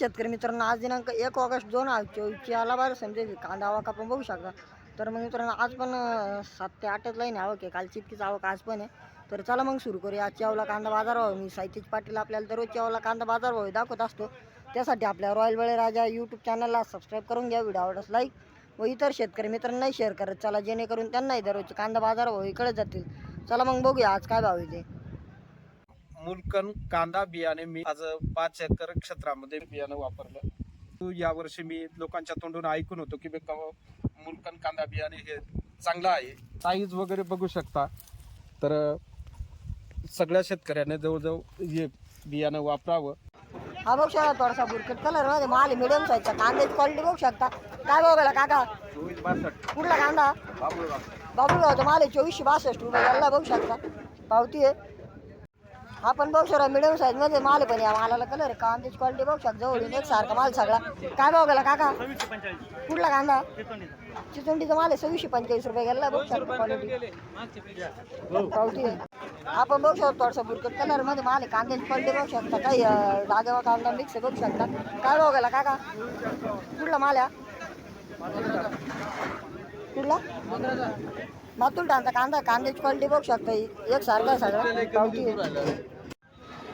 शेतकरी मित्रांनो, आज दिनांक 1 ऑगस्ट 2024 याला बार समजेल कांदा आवक आपण बघू शकता. तर मग मित्रांनो आज पण 7 ते 8च लाईन आवक आहे. कालची इतकीच आवक आज पण आहे. तर चला मग सुरू करूया आजच्या यावला कांदा बाजार भाव. मी साहित्यज पाटील आपल्याला दररोजच्या यावला कांदा बाजार भाव दाखवत असतो. त्यासाठी आपल्या रॉयल बळीराजा यूट्यूब चॅनलला सबस्क्राईब करून घ्या. व्हिडिओ आवडल्यास लाईक व इतर शेतकरी मित्रांनाही शेअर करत चला, जेणेकरून त्यांनाही दररोजचे कांदा बाजार भाव कळत जातील. चला मग बघूया आज काय भाव आहे ते. मुलकन कांदा बियाणे मी आज 5 एकर क्षेत्रामध्ये बियाणं वापरलं. यावर्षी मी लोकांच्या तोंडून ऐकून होतो की मुलकन कांदा बियाणे हे चांगलं आहे. साईज वगैरे बघू शकता. तर सगळ्या शेतकऱ्याने जवळजवळ हे बियाणं वापरावं. हा बघू शकता थोडासा बुरकट कलर मध्ये माल मिडियम साईजचा. कांद्याची क्वालिटी बघू शकता. काय भाव गेला काका? 2462 कुठला कांदा? बाबुळगावचा माल आहे. 2462 रुपये याला बघू शकता. पावती आहे. आपण बघू शकता मिडियम साईज मध्ये माल पण या मालाला कलर आहे. कांद्याची क्वालिटी बघू शकता. जवळून एक सारखा माल सगळा. काय भाव गेला काका? कुठला कांदा? चिचोंडीचा माल आहे. 2645 रुपये गेला बघू शकता. क्वालिटी पावती आहे. आपण बघू शकतो थोडासा बुरकट कलर मध्ये माल आहे. कांद्याची क्वालिटी बघू शकता. काही डागेवा कांदा मिक्स बघू शकता. काय भाव गेला काका? कुठला माल आहे? कुठला? मातुल टांचा कांदा. कांद्याची क्वालिटी बघू शकता. एक सारखा सगळा पावती आहे.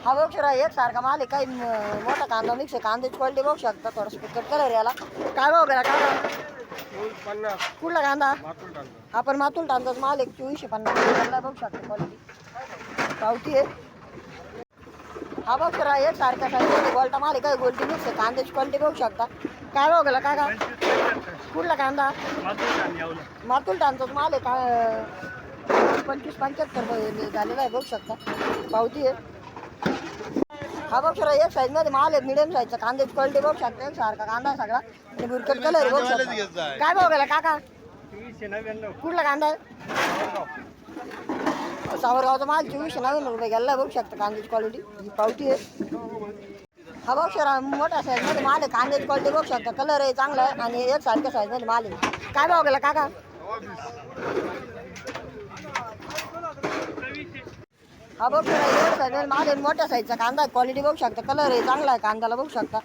हा बघू शकता एक सारखा माल आहे. काही मोठा कांदा मिक्स आहे. कांद्याची क्वालिटी बघू शकता. थोडासा बुरकट कलर याला. काय भाव गेला काका? कुठला कांदा? आपण मातुल टांचाच माल आहे. 2450 बघू शकता. क्वालिटी पावती आहे. हा बघ सर एक सारखा साईज गोल्टा माल आहे. काही गोल्टी मिक्स आहे. कांद्याची क्वालिटी बघू शकता. काय भाव गेला काका? कुठला कांदा? मातुल टांचाच माल आहे. काय 2575 रुपये झालेला आहे बघू शकता. पावती आहे. हा बघ सर एक साईज मध्ये माल आहे. मिडियम साईजचा. कांद्याची क्वालिटी बघू शकता. एक सारखा कांदा सगळा. बुरकट कलर बघू शकता. काय भाव गेला काका? कुठला कांदा? सावरगावचा माल 2490 रुपये गेला बघू शकता. कांद्याची क्वालिटी ही पावती आहे. हा बघ सर मोठ्या साईज मध्ये माल आहे. कांद्याची क्वालिटी बघू शकता. कलर आहे चांगला आहे आणि एक सारख्या साईज मध्ये माल आहे. काय भाव गेला काका? हा बघ सर एवढ्या साईज मध्ये माल आहे. मोठ्या साईजचा कांदा आहे. क्वालिटी बघू शकता. कलर आहे चांगला आहे. कांद्याला बघू शकता.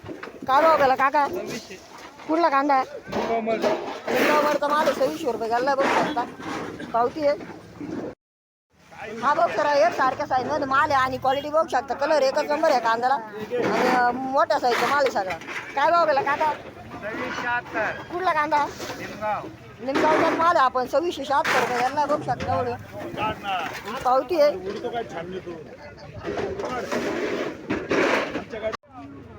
काय भाव गेला काका? कुठला कांदा आहे? लिंगावरचा माल आहे. 2600 रुपये गेला बघू शकता. पावती आहे. हा बघ सर एक सारख्या साईज मध्ये माल आहे आणि क्वालिटी बघू शकता. कलर एकच नंबर आहे कांद्याला आणि मोठ्या साईजचा माल आहे सगळा. काय भाव गेला काका? कुठला कांदा? लिंगावचा माल आहे. आपण 2676 रुपये गेला बघू शकता. एवढं पावती आहे.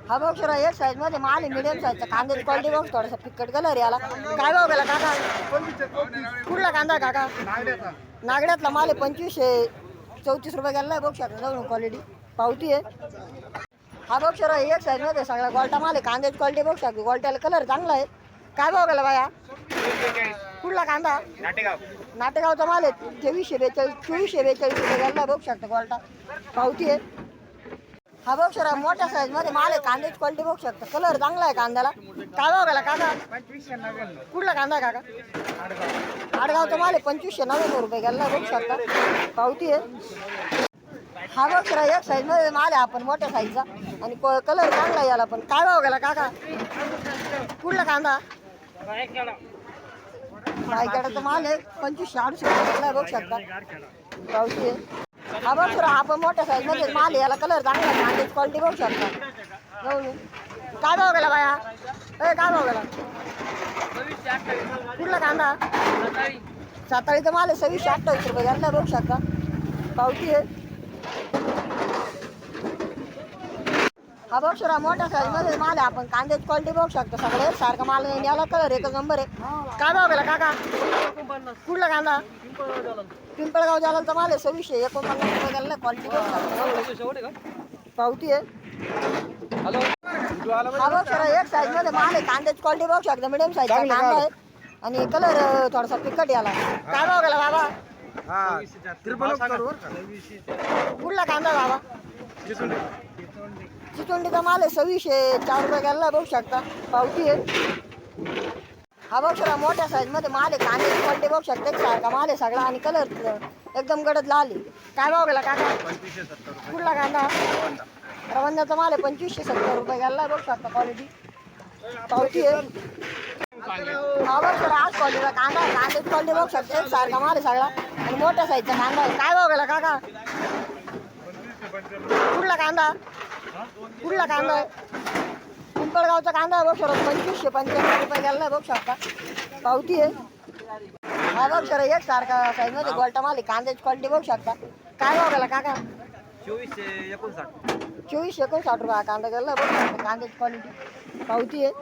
हा बघ सर एक साईज मध्ये माल आहे. मिडियम साईजचा. कांद्याची क्वालिटी बघ थोडासा फिक्कट कलर याला. काय भाव गेला काका? कुठला कांदा काका? नागड्यातला माल आहे. 2534 रुपये गेला बघू शकता. जाऊन क्वालिटी पावती आहे. हा बघ सर एक साईज मध्ये सगळा गोल्टा माल आहे. कांद्याची क्वालिटी बघू शकता. गोल्ट्याला कलर चांगला आहे. काय भाव गेला बाया? कुठला कांदा? नाटेगावचा माल आहे. 2442 रुपये गेला बघू शकता. गोल्टा पावती आहे. हा बघ सर मोठ्या साईज मध्ये माल आहे. कांद्याची क्वालिटी बघू शकता. कलर चांगला आहे कांद्याला. काय भाव गेला काका? कुठला कांदा काका? आडगावचा माल आहे. 2590 रुपये गेला बघू शकता. पावती आहे. हा बघ सर एक साईज मध्ये माल आहे. आपण मोठ्या साईजचा आणि कलर चांगला आहे याला पण. काय भाव गेला काका? कुठला कांदा? रायगडाचा माल आहे. 2580 रुपये गेला बघू शकता. पावती आहे. हा बघ सर आपण मोठ्या साईज मध्ये माल आहे. याला कलर चांगला आहे. कांद्याची क्वालिटी बघू शकता. काय भाव गेला बाया? काय भाव गेला? कुठला कांदा? साताळीचा माल आहे. 2628 रुपये गेला बघू शकता. पावती आहे. हा बघ सर मोठ्या साईज मध्ये माल आहे. आपण कांद्याची क्वालिटी बघू शकता. सगळं एक सारखा माल आहे. याला कलर एकच नंबर आहे. काय भाव गेला काका? कुठला कांदा? पिंपळगाव जालाचा माल आहे. 2649 रुपये गेला. क्वालिटी बघू शकता. पावती आहे. हा बघ सर एक साईज मध्ये माल आहे. कांद्याची क्वालिटी बघू शकता. मिडियम साईजचा कांदा आहे आणि कलर थोडासा फिक्कट याला. काय भाव गेला बाबा? कुठला कांदा बाबा? चिचोंडीचा माल आहे. 2604 रुपये गेला बघू शकता. पावती आहे. हा बघ सर मोठ्या साईज मध्ये माल आहे. कांद्याची क्वालिटी बघू शकता. एक सारखा माल आहे सगळा आणि कलर एकदम गडद लाल आहे. काय भाव गेला काका? कुठला कांदा? रवंद्याचा माल आहे 2570 रुपये गेला बघू शकता क्वालिटी पावती आहे. हा बघ सर आज क्वालिटीचा कांदा आहे. कांद्याची क्वालिटी बघू शकता एक सारखा माल आहे सगळा आणि मोठ्या साईजचा कांदा आहे. काय भाव गेला काका? कुठला कांदा आहे? पिंपळगावचा कांदा आहे बघ सर 2595 रुपये गेला बघू शकता पावती आहे. हा बघ सर एक सारखा साईजमध्ये गोल्टा माल आहे. कांद्याची क्वालिटी बघू शकता. काय भाव गेला काका? 2459 रुपये कांदा गेला बघू शकता. कांद्याची क्वालिटी पावती आहे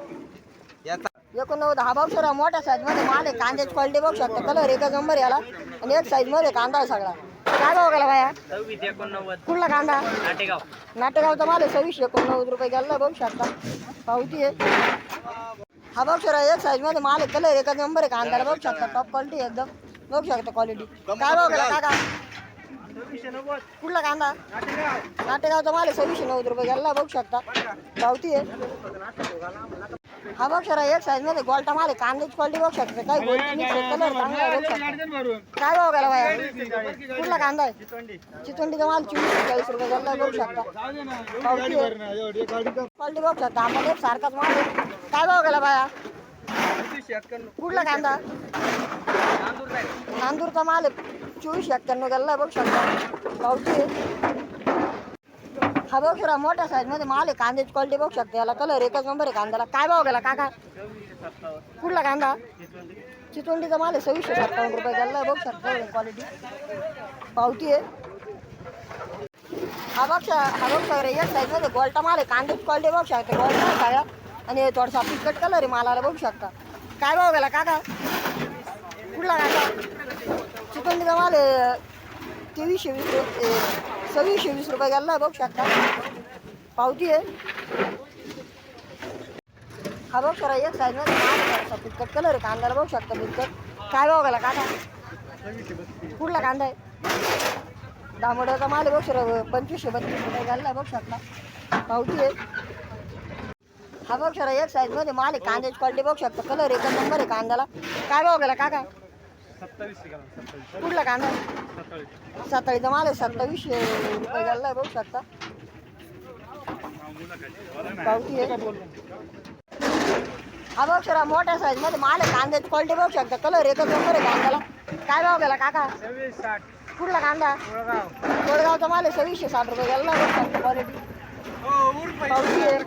89. हा बघ सर मोठ्या साईजमध्ये माल आहे. कांद्याची क्वालिटी बघू शकता. कलर एकच नंबर याला आणि एक साईजमध्ये कांदा आहे सगळा. काय भाव गेला बाया? 2689. कुठला कांदा? नाटेगावचा माल आहे 2689 रुपये गेला बघू शकता पावती आहे. हा बघ सर एक साईजमध्ये माल आहे. कलर एकच नंबर आहे कांद्याला बघू शकता. टॉप क्वालिटी एकदम बघू शकता क्वालिटी. काय भाव गेला काका? कुठला कांदा? नाटेगावचा माल आहे 2690 रुपये गेला बघू शकता पावती आहे. हा बघ सर एक साईजमध्ये गोल्टा माल आहे. कांद्याची क्वालिटी बघू शकता. काही गोल्टी मिक्स आहे. कलर चांगला आहे बघू शकता. काय भाव गेला बाया? कुठला कांदा आहे? चितोंडीचा माल 2440 रुपये गेला बघू शकता पावती आहे. क्वालिटी बघू शकता. आपण एक सारखाच माल आहे. काय भाव गेला बाया? कुठला कांदा? नांदूरचा माल आहे 2491 गेला बघू शकता पावती आहे. हा बघ सर मोठ्या साईजमध्ये माल आहे. कांद्याची क्वालिटी बघू शकता. याला कलर एकच नंबर आहे कांद्याला. काय भाव गेला काका? कुठला कांदा? चितोंडीचा माल आहे 2657 रुपये गेला बघू शकता क्वालिटी पावती आहे. हा बघ सर एक साईजमध्ये गोल्टा माल आहे. कांद्याची क्वालिटी बघू शकता. गोल्टा आहे सगळ्या आणि थोडासा पिकट कलर आहे मालाला बघू शकता. काय भाव गेला काका? कुठला कांदा? चितोंडीचा माल आहे 2620 रुपये गेला बघू शकता पावती आहे. हा बघ सर एक साईजमध्ये माल आहे. पिकट कलर आहे कांद्याला बघू शकता पिकट. काय भाव गेला काका? कुठला कांदा आहे? दामोड्याचा माल आहे बघ सर 2532 रुपये गेला बघू शकता पावती आहे. हा बघ सर एक साईजमध्ये माल आहे. कांद्याची क्वालिटी बघू शकता. कलर एकच नंबर आहे कांद्याला. काय भाव गेला काका? कुठला कांदा? साताळीचा माल आहे 2700 रुपये गेला बघू शकता पावती आहे. हा बघ सर मोठ्या साईजमध्ये माल आहे. कांद्याची क्वालिटी बघू शकता. कलर एकच नंबर आहे कांद्याला. काय भाव गेला काका? कुठला कांदा? कोळगावचा माल आहे 2660 रुपये गेला बघू शकता क्वालिटी पावती आहे.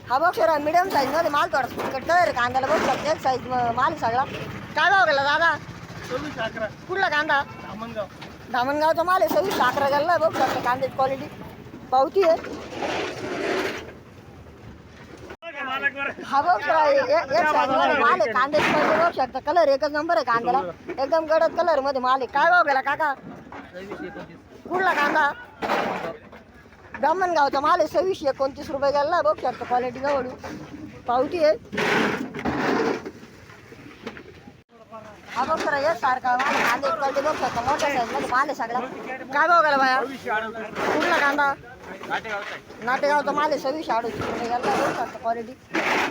हा बघ सर मिडियम साईजमध्ये माल थोडासा कट कलर कांद्याला बघू शकता. एक साईज माल आहे सगळा. काय भाव गेला दादा? कुठला कांदा? धामणगावचा माल आहे 2611 गेला बघू शकता. कांद्याची क्वालिटी पावती आहे. हा बघ सर एक साईजमध्ये माल आहे. कांद्याची क्वालिटी बघू शकता. कलर एकच नंबर आहे कांद्याला एकदम गडद कलर मध्ये माल आहे. काय भाव गेला काका? कुठला कांदा? ब्राह्मणगावचा माल आहे 2629 रुपये गेला बघू शकता क्वालिटी जवळ पावती आहे. हा बघ सर एक सारखा माल कांद्याची क्वालिटी बघू शकता. मोठ्या साईजमध्ये माल आहे सगळा. काय भाव गेला बाया? कुठला कांदा? नाटेगावचा माल आहे 2638 रुपये गेला बघू शकता क्वालिटी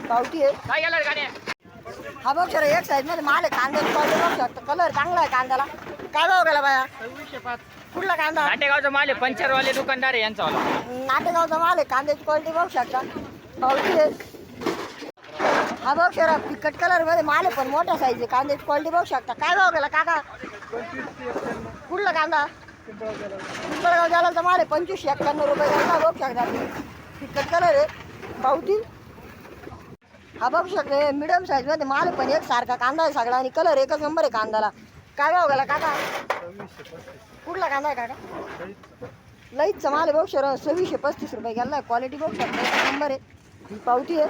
पावती आहे. हा बघ सर एक साईजमध्ये माल आहे. कांद्याची क्वालिटी बघू शकता. कलर चांगला आहे कांद्याला. काय भाव गेला बाया? कुठला कांदा? नाटेगावचा माल आहे. पंचरवाले दुकानदार आहे यांचा वाला. नाटेगावचा माल आहे. कांद्याची क्वालिटी बघू शकता पावती आहे. हा बघ सर पिकट कलर मध्ये माल आहे पण मोठ्या साईज आहे. कांद्याची क्वालिटी बघू शकता. काय भाव गेला काका? कुठला कांदा? पिंपळगाव जालाचा माल आहे 2591 रुपये गेला बघू शकता. पिकट कलर आहे पावती. हा बघू शकता मिडियम साईज मध्ये माल आहे पण एक सारखा कांदा आहे सगळा आणि कलर एकच नंबर आहे कांद्याला. काय भाव गेला काका? कुठला कांदा आहे काका? लईचा माल आहे बघू सर 2635 रुपये गेला. क्वालिटी बघू शकता एक नंबर आहे पावती आहे.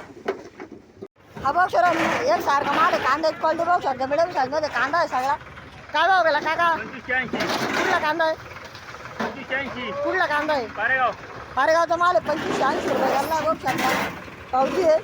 हा बघ सर एक सारखा माल आहे. कांद्याची क्वालिटी बघू शकता. मिडियम साईजमध्ये कांदा आहे सगळा. काय भाव गेला काका? कुठला कांदा आहे? कुठला कांदा आहे? पारेगावचा माल आहे 2580 रुपये गेला बघू शकता पावती आहे.